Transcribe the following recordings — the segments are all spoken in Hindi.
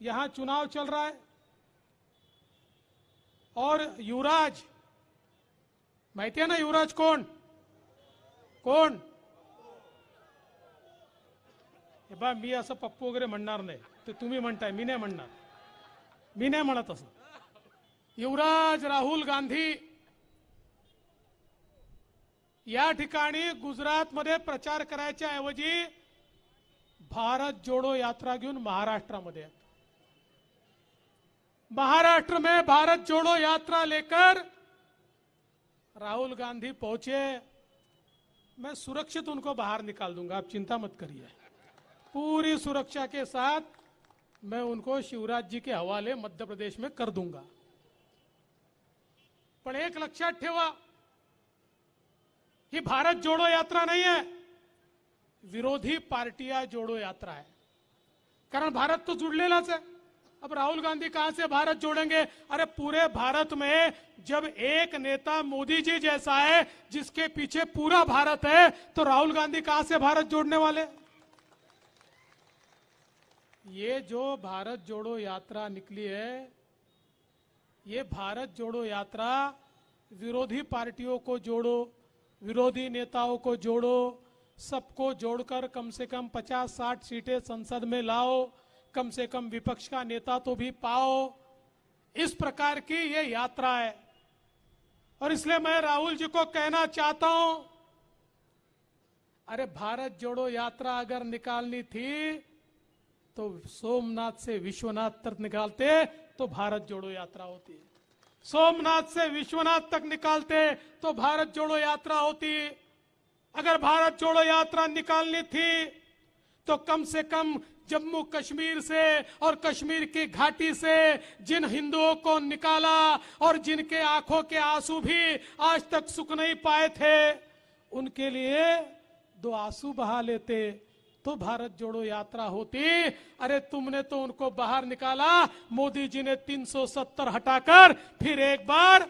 यहां चुनाव चल रहा है और युवराज, माहिती आहे ना युवराज कोण कोण? हे बा, मी असं पप्पू वगैरे म्हणणार नाही, ते तुम्ही म्हणताय, मी नाही म्हणणार, मी नाही म्हणत असं. युवराज राहुल गांधी या ठिकाणी गुजरातमध्ये प्रचार करायच्या ऐवजी भारत जोडो यात्रा घेऊन महाराष्ट्रामध्ये आहेत. महाराष्ट्र में भारत जोड़ो यात्रा लेकर राहुल गांधी पहुंचे. मैं सुरक्षित उनको बाहर निकाल दूंगा, आप चिंता मत करिए. पूरी सुरक्षा के साथ मैं उनको शिवराज जी के हवाले मध्य प्रदेश में कर दूंगा. पण एक लक्षात ठेवा, ही भारत जोड़ो यात्रा नहीं है, विरोधी पार्टियां जोड़ो यात्रा है. कारण भारत तो जुड़लेलाच है. अब राहुल गांधी कहां से भारत जोड़ेंगे? अरे पूरे भारत में जब एक नेता मोदी जी जैसा है जिसके पीछे पूरा भारत है, तो राहुल गांधी कहां से भारत जोड़ने वाले? ये जो भारत जोड़ो यात्रा निकली है, ये भारत जोड़ो यात्रा विरोधी पार्टियों को जोड़ो, विरोधी नेताओं को जोड़ो, सबको जोड़कर कम से कम 50-60 सीटें संसद में लाओ, कम से कम विपक्ष का नेता तो भी पाओ, इस प्रकार की ये यात्रा है. और इसलिए मैं राहुल जी को कहना चाहता हूं, अरे भारत जोड़ो यात्रा अगर निकालनी थी तो सोमनाथ से विश्वनाथ तक निकालते तो भारत जोड़ो यात्रा होती. सोमनाथ से विश्वनाथ तक निकालते तो भारत जोड़ो यात्रा होती. अगर भारत जोड़ो यात्रा निकालनी थी तो कम से कम जम्मू कश्मीर से और कश्मीर की घाटी से जिन हिंदुओं को निकाला और जिनके आंखों के आंसू भी आज तक सूख नहीं पाए थे, उनके लिए 2 आंसू बहा लेते तो भारत जोड़ो यात्रा होती. अरे तुमने तो उनको बाहर निकाला, मोदी जी ने 370 हटाकर फिर एक बार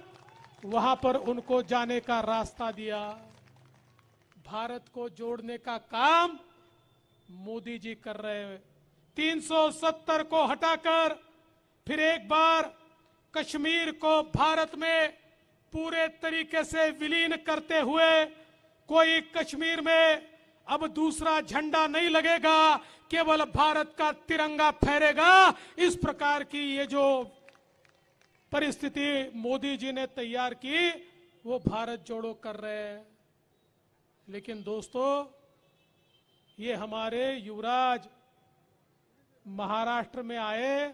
वहां पर उनको जाने का रास्ता दिया. भारत को जोड़ने का काम मोदी जी कर रहे हैं. 370 को हटाकर फिर एक बार कश्मीर को भारत में पूरे तरीके से विलीन करते हुए कोई कश्मीर में अब दूसरा झंडा नहीं लगेगा, केवल भारत का तिरंगा फहरेगा. इस प्रकार की ये जो परिस्थिति मोदी जी ने तैयार की, वो भारत जोड़ो कर रहे हैं. लेकिन दोस्तों, ये हमारे युवराज महाराष्ट्र में आए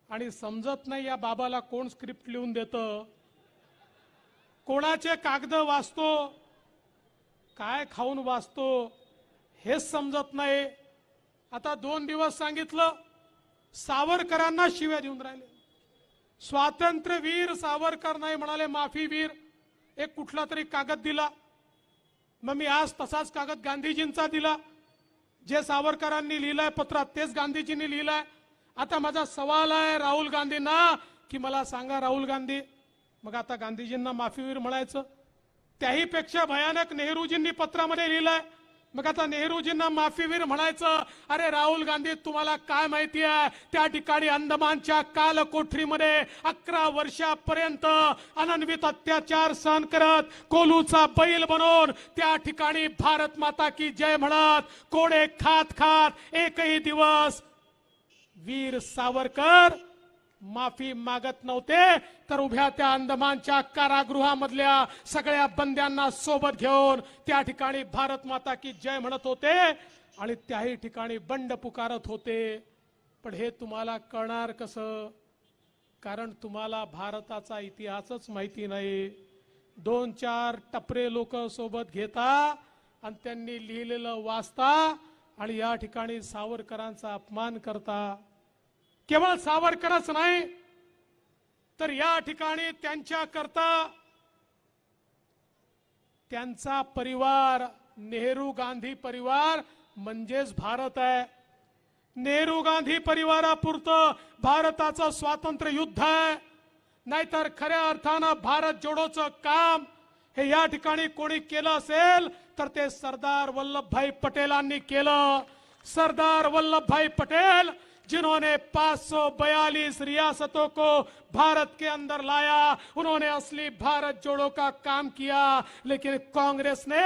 आणि समजत नाही या बाबाला कोण स्क्रिप्ट लिहून देतं, कोणाचे कागद वाचतो, काय खाऊन वाचतो, हेच समजत नाही. आता 2 दिवस सांगितलं, सावरकरांना शिव्या देऊन राहिले. स्वातंत्र्यवीर सावरकर नाही म्हणाले, माफीवीर. एक कुठला तरी कागद दिला, मग मी आज तसाच कागद गांधीजींचा दिला. जे सावरकरांनी लिहिलंय पत्रात तेच गांधीजींनी लिहिलंय. आता माझा सवाल आहे राहुल गांधींना की मला सांगा राहुल गांधी, मग आता गांधीजींना माफीवीर म्हणायचं? त्याही पेक्षा भयानक नेहरूजींनी पत्रामध्ये लिहिलंय, मग आता नेहरूजींना माफीवीर म्हणायचं? अरे राहुल गांधी, तुम्हाला काय माहिती आहे, त्या ठिकाणी अंदमानच्या कालकोठरीमध्ये 11 वर्षापर्यंत अनन्वित अत्याचार सहन करत कोलूचा बैल बनवून त्या ठिकाणी भारत माता की जय म्हणत कोडे खात खात एकही दिवस वीर सावरकर माफी मागत नव्हते, तर उभ्या त्या अंदमानच्या कारागृहामधल्या सगळ्या बंद्यांना सोबत घेऊन त्या ठिकाणी भारत माता की जय म्हणत होते आणि त्याही ठिकाणी बंड पुकारत होते. पण हे तुम्हाला कळणार कसं? कारण तुम्हाला भारताचा इतिहासच माहिती नाही. 2-4 टपरे लोक सोबत घेता आणि त्यांनी लिहिलेलं वाचता आणि या ठिकाणी सावरकरांचा अपमान करता. केवळ सावरकरच नाही, तर या ठिकाणी त्यांच्या करता त्यांचा परिवार, नेहरू गांधी परिवार म्हणजेच भारत आहे. नेहरू गांधी परिवारापुरतं भारताचं स्वातंत्र्य युद्ध आहे. नाहीतर खऱ्या अर्थानं भारत जोडोचं काम हे या ठिकाणी कोणी केलं असेल तर ते सरदार वल्लभभाई पटेलांनी केलं. सरदार वल्लभभाई पटेल जिन्होंने 542 रियासतों को भारत के अंदर लाया, उन्होंने असली भारत जोड़ो का काम किया। लेकिन कांग्रेस ने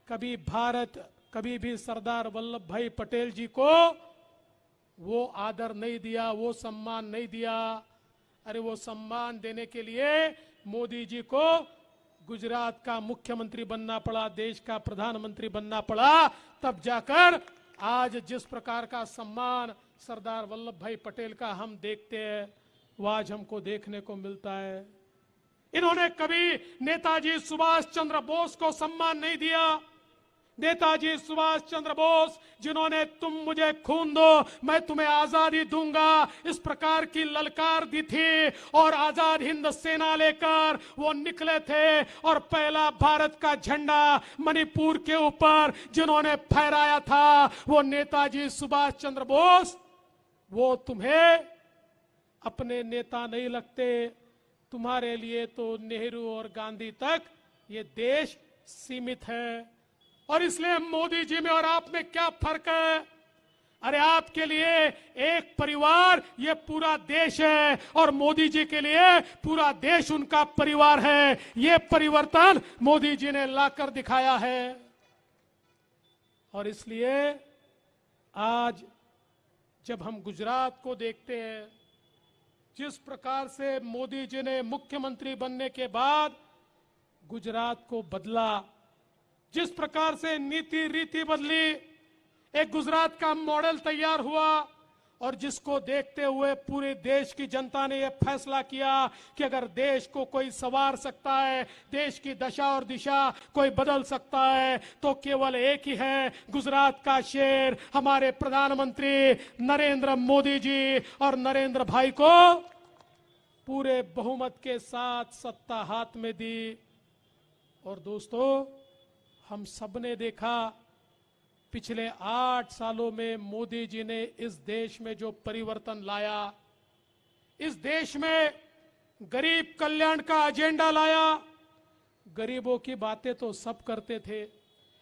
कभी भी सरदार वल्लभ भाई पटेल जी को वो आदर नहीं दिया, वो सम्मान नहीं दिया। अरे वो सम्मान देने के लिए मोदी जी को गुजरात का मुख्यमंत्री बनना पड़ा, देश का प्रधानमंत्री बनना पड़ा, तब जाकर आज जिस प्रकार का सम्मान सरदार वल्लभ भाई पटेल का हम देखते हैं, वो आज हमको देखने को मिलता है। इन्होंने कभी नेताजी सुभाष चंद्र बोस को सम्मान नहीं दिया। नेताजी सुभाष चंद्र बोस, जिन्होंने तुम मुझे खून दो मैं तुम्हें आजादी दूंगा, इस प्रकार की ललकार दी थी, और आजाद हिंद सेना लेकर वो निकले थे, और पहला भारत का झंडा मणिपुर के ऊपर जिन्होंने फहराया था वो नेताजी सुभाष चंद्र बोस। वो तुम्हें अपने नेता नहीं लगते, तुम्हारे लिए तो नेहरू और गांधी तक ये देश सीमित है। और इसलिए मोदी जी में और आप में क्या फर्क है? अरे आपके लिए एक परिवार ये पूरा देश है, और मोदी जी के लिए पूरा देश उनका परिवार है। ये परिवर्तन मोदी जी ने लाकर दिखाया है। और इसलिए आज जब हम गुजरात को देखते हैं, जिस प्रकार से मोदी जी ने मुख्यमंत्री बनने के बाद गुजरात को बदला, जिस प्रकार से नीति रीति बदली, एक गुजरात का मॉडल तैयार हुआ, और जिसको देखते हुए पूरे देश की जनता ने यह फैसला किया कि अगर देश को कोई संवार सकता है, देश की दशा और दिशा कोई बदल सकता है, तो केवल एक ही है, गुजरात का शेर हमारे प्रधानमंत्री नरेंद्र मोदी जी। और नरेंद्र भाई को पूरे बहुमत के साथ सत्ता हाथ में दी। और दोस्तों, हम सबने देखा पिछले 8 सालों में मोदी जी ने इस देश में जो परिवर्तन लाया, इस देश में गरीब कल्याण का एजेंडा लाया। गरीबों की बातें तो सब करते थे,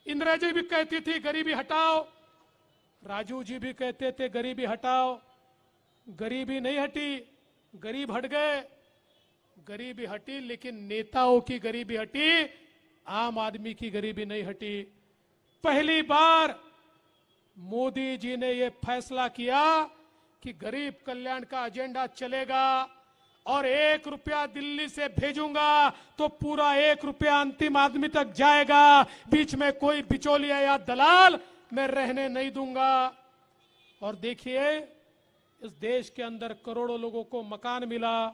इंदिरा जी भी कहती थी गरीबी हटाओ, राजू जी भी कहते थे गरीबी हटाओ। गरीबी नहीं हटी, गरीब हट गए। गरीबी हटी, लेकिन नेताओं की गरीबी हटी, आम आदमी की गरीबी नहीं हटी। पहली बार मोदी जी ने यह फैसला किया कि गरीब कल्याण का एजेंडा चलेगा, और 1 रुपया दिल्ली से भेजूंगा तो पूरा 1 रुपया अंतिम आदमी तक जाएगा, बीच में कोई बिचौलिया या दलाल मैं रहने नहीं दूंगा। और देखिए, इस देश के अंदर करोड़ों लोगों को मकान मिला,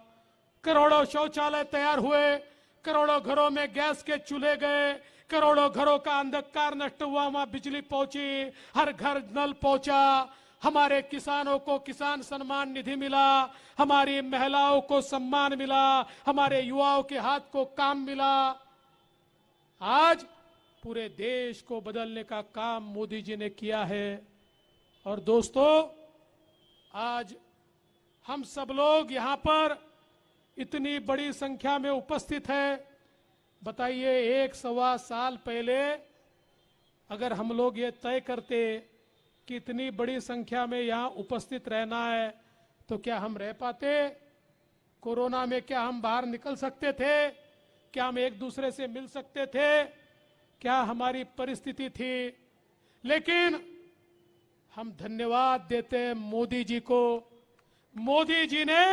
करोड़ों शौचालय तैयार हुए, करोड़ों घरों में गैस के चूल्हे गए, करोड़ों घरों का अंधकार नष्ट हुआ, वहां बिजली पहुंची, हर घर नल पहुंचा। हमारे किसानों को किसान सम्मान निधि मिला, हमारी महिलाओं को सम्मान मिला, हमारे युवाओं के हाथ को काम मिला। आज पूरे देश को बदलने का काम मोदी जी ने किया है। और दोस्तों, आज हम सब लोग यहां पर इतनी बड़ी संख्या में उपस्थित है। बताइए, 1-1.25 साल पहले अगर हम लोग ये तय करते कि इतनी बड़ी संख्या में यहाँ उपस्थित रहना है, तो क्या हम रह पाते? कोरोना में क्या हम बाहर निकल सकते थे? क्या हम एक दूसरे से मिल सकते थे? क्या हमारी परिस्थिति थी? लेकिन हम धन्यवाद देते हैं मोदी जी को। मोदी जी ने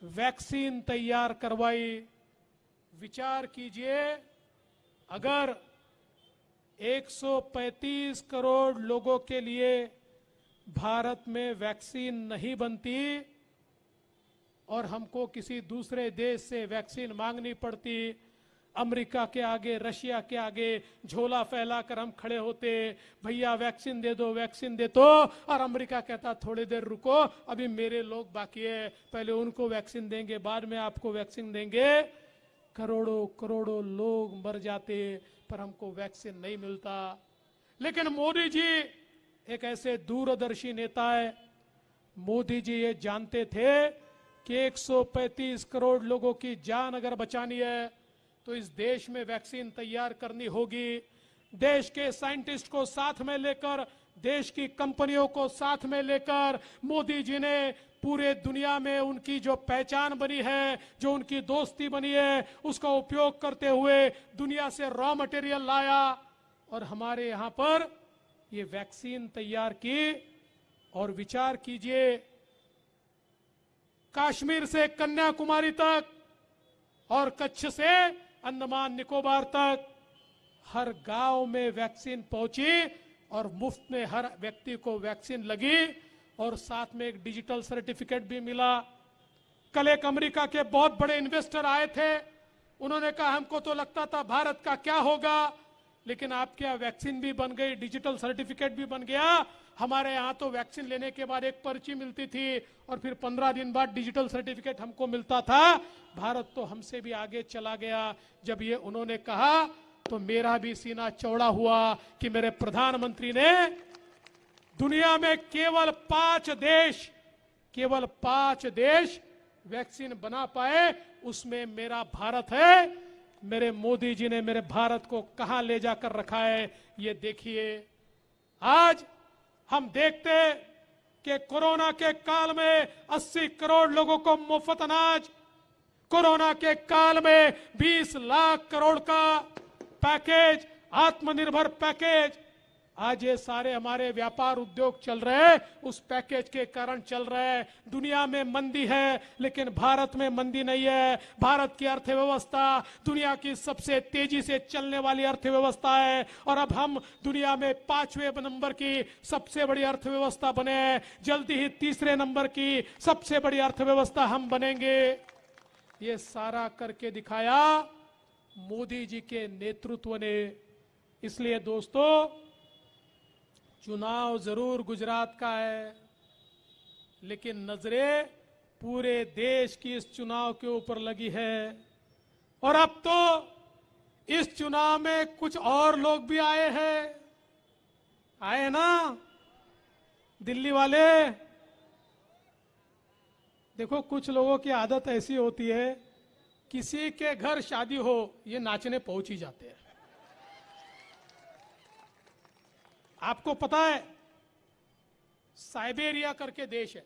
वैक्सीन तैयार करवाई। विचार कीजिए, अगर 135 करोड़ लोगों के लिए भारत में वैक्सीन नहीं बनती और हमको किसी दूसरे देश से वैक्सीन मांगनी पड़ती, अमेरिका के आगे, रशिया के आगे झोला फैलाकर हम खड़े होते, भैया वैक्सीन दे दो, वैक्सीन दे दो, और अमेरिका कहता थोड़ी देर रुको, अभी मेरे लोग बाकी है, पहले उनको वैक्सीन देंगे, बाद में आपको वैक्सीन देंगे। करोड़ों करोड़ों लोग मर जाते, पर हमको वैक्सीन नहीं मिलता। लेकिन मोदी जी एक ऐसे दूरदर्शी नेता है, मोदी जी ये जानते थे कि 135 करोड़ लोगों की जान अगर बचानी है तो इस देश में वैक्सीन तैयार करनी होगी। देश के साइंटिस्ट को साथ में लेकर देश की कंपनियों को साथ में लेकर मोदी जी ने पूरे दुनिया में उनकी जो पहचान बनी है, जो उनकी दोस्ती बनी है, उसका उपयोग करते हुए दुनिया से रॉ मटेरियल लाया और हमारे यहां पर ये वैक्सीन तैयार की। और विचार कीजिए, कश्मीर से कन्याकुमारी तक और कच्छ से अंडमान निकोबार तक हर गांव में वैक्सीन पहुंची और मुफ्त में हर व्यक्ति को वैक्सीन लगी और साथ में एक डिजिटल सर्टिफिकेट भी मिला। कल एक अमेरिका के बहुत बड़े इन्वेस्टर आए थे, उन्होंने कहा हमको तो लगता था भारत का क्या होगा, लेकिन आपके यहाँ वैक्सीन भी बन गई, डिजिटल सर्टिफिकेट भी बन गया। हमारे यहाँ तो वैक्सीन लेने के बाद एक पर्ची मिलती थी और फिर 15 दिन बाद डिजिटल सर्टिफिकेट हमको मिलता था। भारत तो हमसे भी आगे चला गया। जब ये उन्होंने कहा तो मेरा भी सीना चौड़ा हुआ कि मेरे प्रधानमंत्री ने दुनिया में केवल 5 देश वैक्सीन बना पाए, उसमें मेरा भारत है। मेरे मोदी जी ने मेरे भारत को कहां ले जाकर रखा है, ये देखिए। आज हम देखते कि कोरोना के काल में 80 करोड़ लोगों को मुफ्त अनाज, कोरोना के काल में 20 लाख करोड़ का पैकेज, आत्मनिर्भर पैकेज, आज ये सारे हमारे व्यापार उद्योग चल रहे हैं उस पैकेज के कारण चल रहे हैं। दुनिया में मंदी है लेकिन भारत में मंदी नहीं है। भारत की अर्थव्यवस्था दुनिया की सबसे तेजी से चलने वाली अर्थव्यवस्था है और अब हम दुनिया में 5वें नंबर की सबसे बड़ी अर्थव्यवस्था बने हैं। जल्दी ही 3रे नंबर की सबसे बड़ी अर्थव्यवस्था हम बनेंगे। ये सारा करके दिखाया मोदी जी के नेतृत्व ने। इसलिए दोस्तों, चुनाव जरूर गुजरात का है, लेकिन नजरें पूरे देश की इस चुनाव के ऊपर लगी है। और अब तो इस चुनाव में कुछ और लोग भी आए हैं, आए ना दिल्ली वाले। देखो, कुछ लोगों की आदत ऐसी होती है, किसी के घर शादी हो ये नाचने पहुंच ही जाते हैं। आपको पता है, साइबेरिया करके देश है,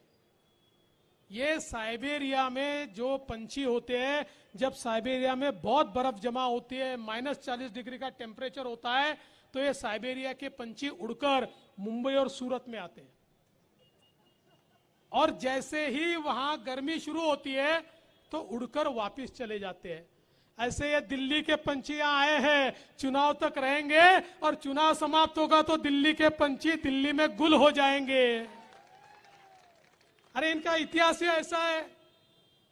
ये साइबेरिया में जो पंछी होते हैं, जब साइबेरिया में बहुत बर्फ जमा होती है, -40 डिग्री का टेम्परेचर होता है, तो ये साइबेरिया के पंछी उड़कर मुंबई और सूरत में आते हैं। और जैसे ही वहां गर्मी शुरू होती है तो उड़कर वापस चले जाते हैं। ऐसे ये दिल्ली के पंछी यहाँ आए हैं, चुनाव तक रहेंगे और चुनाव समाप्त होगा तो दिल्ली के पंछी दिल्ली में गुल हो जाएंगे। अरे इनका इतिहास ही ऐसा है।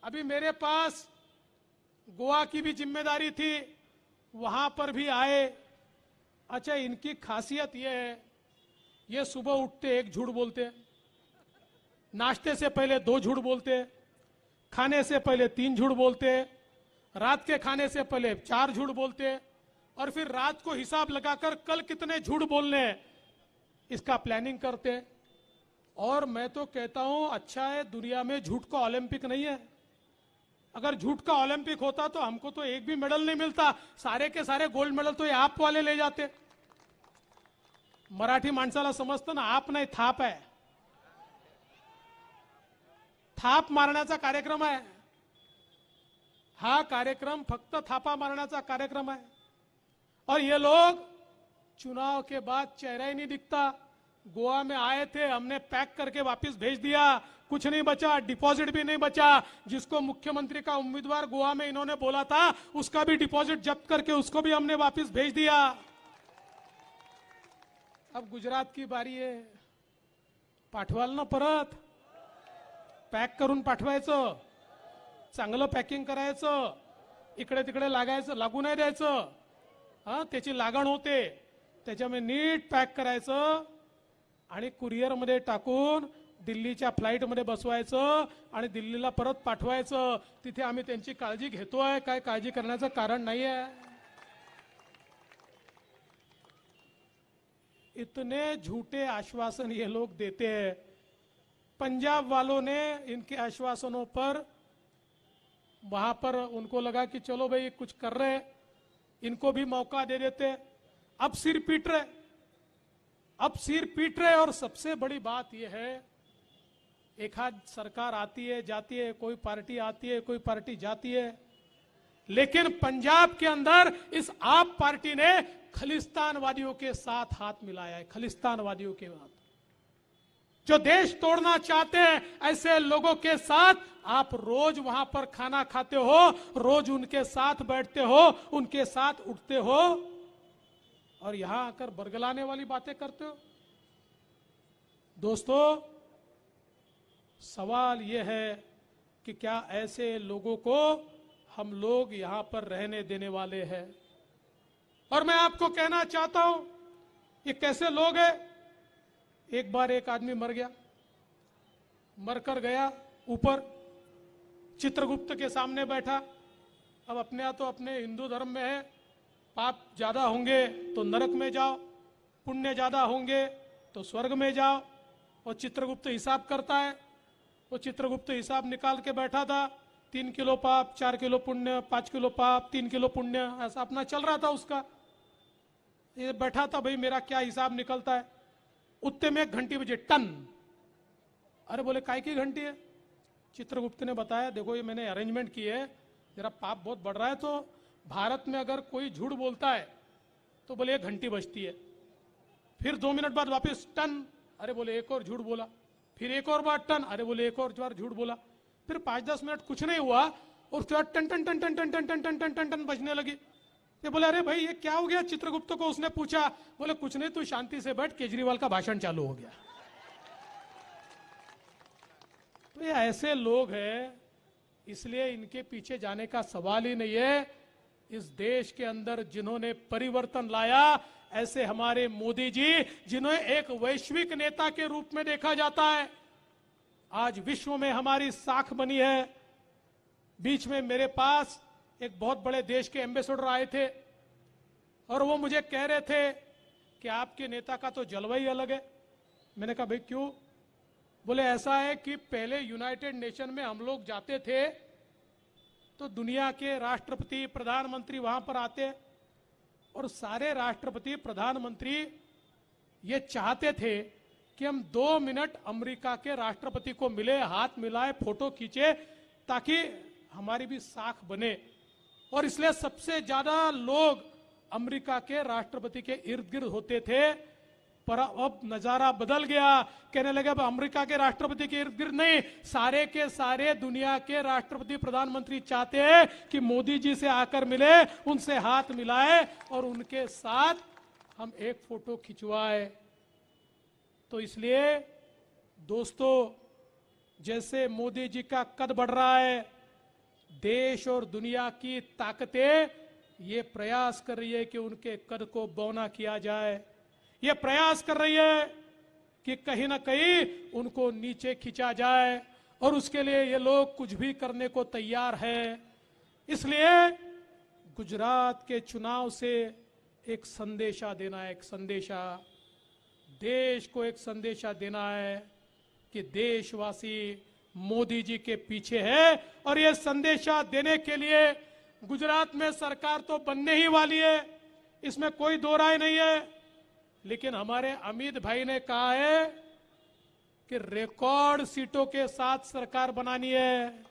अभी मेरे पास गोवा की भी जिम्मेदारी थी, वहां पर भी आए। अच्छा, इनकी खासियत यह है, ये सुबह उठते एक झूठ बोलते, नाश्ते से पहले 2 झूठ बोलते, खाने से पहले 3 झूठ बोलते, रात के खाने से पहले 4 झूठ बोलते, और फिर रात को हिसाब लगाकर कल कितने झूठ बोलने हैं इसका प्लानिंग करते। और मैं तो कहता हूं, अच्छा है दुनिया में झूठ का ओलंपिक नहीं है। अगर झूठ का ओलंपिक होता तो हमको तो एक भी मेडल नहीं मिलता, सारे के सारे गोल्ड मेडल तो ये आप वाले ले जाते। मराठी माणसाला समजतं ना, आप नाही थाप आहे, थाप मारण्याचा कार्यक्रम आहे हा कार्यक्रम, फक्त थापा मारण्याचा कार्यक्रम है। और ये लोग चुनाव के बाद चेहरा ही नहीं दिखता। गोवा में आए थे, हमने पैक करके वापस भेज दिया, कुछ नहीं बचा, डिपॉजिट भी नहीं बचा। जिसको मुख्यमंत्री का उम्मीदवार गोवा में इन्होंने बोला था उसका भी डिपॉजिट जब्त करके उसको भी हमने वापस भेज दिया। अब गुजरात की बारी है, पाठवाल ना परत, पॅक करून पाठवायचं, चांगलं पॅकिंग करायचं, इकडे तिकडे लागू नाही द्यायचं। हा, त्याची लागण होते, त्याच्यामध्ये नीट पॅक करायचं आणि कुरिअर मध्ये टाकून दिल्लीच्या फ्लाइट मध्ये बसवायचं आणि दिल्लीला परत पाठवायचं। तिथे आम्ही त्यांची काळजी घेतोय, काय काळजी करण्याचं कारण नाहीये। इतने झूठे आश्वासन ये लोग देते हैं। पंजाब वालों ने इनके आश्वासनों पर, वहां पर उनको लगा कि चलो भाई कुछ कर रहे, इनको भी मौका दे देते। अब सिर पीट रहे, अब सिर पीट रहे। और सबसे बड़ी बात यह है, एक आध सरकार आती है जाती है, कोई पार्टी आती है कोई पार्टी जाती है, लेकिन पंजाब के अंदर इस आप पार्टी ने खलिस्तानवादियों के साथ हाथ मिलाया है। खलिस्तानवादियों के साथ, जो देश तोड़ना चाहते हैं, ऐसे लोगों के साथ आप रोज वहां पर खाना खाते हो, रोज उनके साथ बैठते हो, उनके साथ उठते हो, और यहां आकर बरगलाने वाली बातें करते हो। दोस्तों, सवाल यह है कि क्या ऐसे लोगों को हम लोग यहां पर रहने देने वाले हैं? और मैं आपको कहना चाहता हूं, ये कैसे लोग हैं? एक बार एक आदमी मर गया, मरकर गया ऊपर, चित्रगुप्त के सामने बैठा। अब अपने यहाँ तो अपने हिंदू धर्म में है, पाप ज्यादा होंगे तो नरक में जाओ, पुण्य ज्यादा होंगे तो स्वर्ग में जाओ। और चित्रगुप्त हिसाब करता है। वो चित्रगुप्त हिसाब निकाल के बैठा था, 3 किलो पाप, 4 किलो पुण्य, 5 किलो पाप, 3 किलो पुण्य, ऐसा अपना चल रहा था उसका। ये बैठा था, भाई मेरा क्या हिसाब निकलता है। उतने में एक घंटी बजे, टन। अरे बोले काय की घंटी है? चित्रगुप्त ने बताया, देखो ये मैंने अरेंजमेंट की है, जरा पाप बहुत बढ़ रहा है, तो भारत में अगर कोई झूठ बोलता है तो बोले एक घंटी बजती है। फिर 2 मिनट बाद वापस टन। अरे बोले एक और झूठ बोला। फिर एक और बार टन। अरे बोले एक और बार झूठ बोला। फिर 5-10 मिनट कुछ नहीं हुआ, और उसके बाद टन टन टन टन टन टन टन टन टन टन टन बजने लगी। ये बोले अरे भाई ये क्या हो गया? चित्रगुप्त को उसने पूछा, बोले कुछ नहीं, तू शांति से बैठ, केजरीवाल का भाषण चालू हो गया। तो ये ऐसे लोग हैं, इसलिए इनके पीछे जाने का सवाल ही नहीं है। इस देश के अंदर जिन्होंने परिवर्तन लाया, ऐसे हमारे मोदी जी, जिन्हें एक वैश्विक नेता के रूप में देखा जाता है, आज विश्व में हमारी साख बनी है। बीच में मेरे पास एक बहुत बड़े देश के एम्बेसडर आए थे, और वो मुझे कह रहे थे कि आपके नेता का तो जलवा ही अलग है। मैंने कहा भाई क्यों? बोले ऐसा है कि पहले यूनाइटेड नेशन में हम लोग जाते थे तो दुनिया के राष्ट्रपति प्रधानमंत्री वहां पर आते, और सारे राष्ट्रपति प्रधानमंत्री ये चाहते थे कि हम 2 मिनट अमेरिका के राष्ट्रपति को मिले, हाथ मिलाए, फोटो खींचे, ताकि हमारी भी साख बने। और इसलिए सबसे ज्यादा लोग अमेरिका के राष्ट्रपति के इर्द गिर्द होते थे। पर अब नजारा बदल गया, कहने लगे अब अमेरिका के राष्ट्रपति के इर्द गिर्द नहीं, सारे के सारे दुनिया के राष्ट्रपति प्रधानमंत्री चाहते हैं कि मोदी जी से आकर मिले, उनसे हाथ मिलाए, और उनके साथ हम एक फोटो खिंचवाए। तो इसलिए दोस्तों, जैसे मोदी जी का कद बढ़ रहा है, देश और दुनिया की ताकतें ये प्रयास कर रही है कि उनके कद को बौना किया जाए। ये प्रयास कर रही है कि कहीं ना कहीं उनको नीचे खींचा जाए, और उसके लिए ये लोग कुछ भी करने को तैयार है। इसलिए गुजरात के चुनाव से एक संदेशा देना है, एक संदेशा देश को, एक संदेशा देना है कि देशवासी मोदी जी के पीछे है। और ये संदेशा देने के लिए गुजरात में सरकार तो बनने ही वाली है, इसमें कोई दो राय नहीं है। लेकिन हमारे अमित भाई ने कहा है कि रिकॉर्ड सीटों के साथ सरकार बनानी है।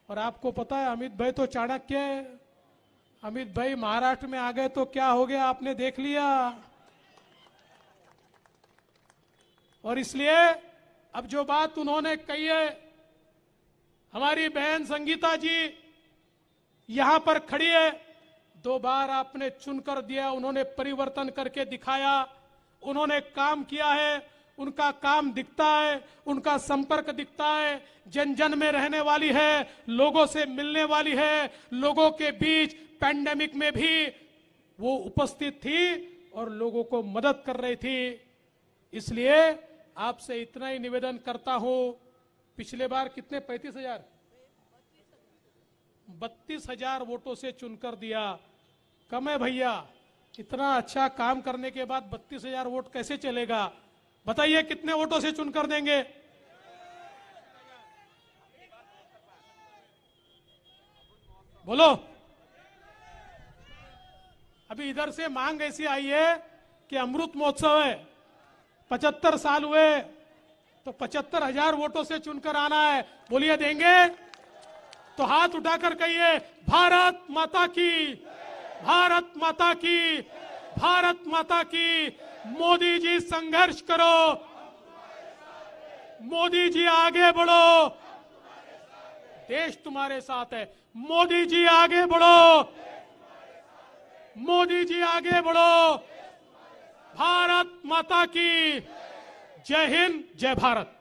और आपको पता है अमित भाई तो चाणक्य है। अमित भाई महाराष्ट्र में आ गए तो क्या हो गया, आपने देख लिया। और इसलिए अब जो बात उन्होंने कही है, हमारी बहन संगीता जी यहां पर खड़ी है, 2 बार आपने चुनकर दिया, उन्होंने परिवर्तन करके दिखाया, उन्होंने काम किया है, उनका काम दिखता है, उनका संपर्क दिखता है, जन जन में रहने वाली है, लोगों से मिलने वाली है, लोगों के बीच पैंडेमिक में भी वो उपस्थित थी और लोगों को मदद कर रही थी। इसलिए आपसे इतना ही निवेदन करता हूं, पिछले बार कितने 32,000 वोटों से चुनकर दिया, कम है भैया। इतना अच्छा काम करने के बाद 32,000 वोट कैसे चलेगा? बताइए कितने वोटों से चुनकर देंगे? बोलो। अभी इधर से मांग ऐसी आई है कि अमृत महोत्सव है, 75 साल हुए, तो 75,000 वोटों से चुनकर आना है। बोलिए देंगे? तो हाथ उठाकर कहिए भारत माता की, भारत माता की, भारत माता की। मोदी जी संघर्ष करो, मोदी जी आगे बढ़ो, देश तुम्हारे साथ है। मोदी जी आगे बढ़ो, मोदी जी आगे बढ़ो। भारत माता की। जय हिंद, जय भारत।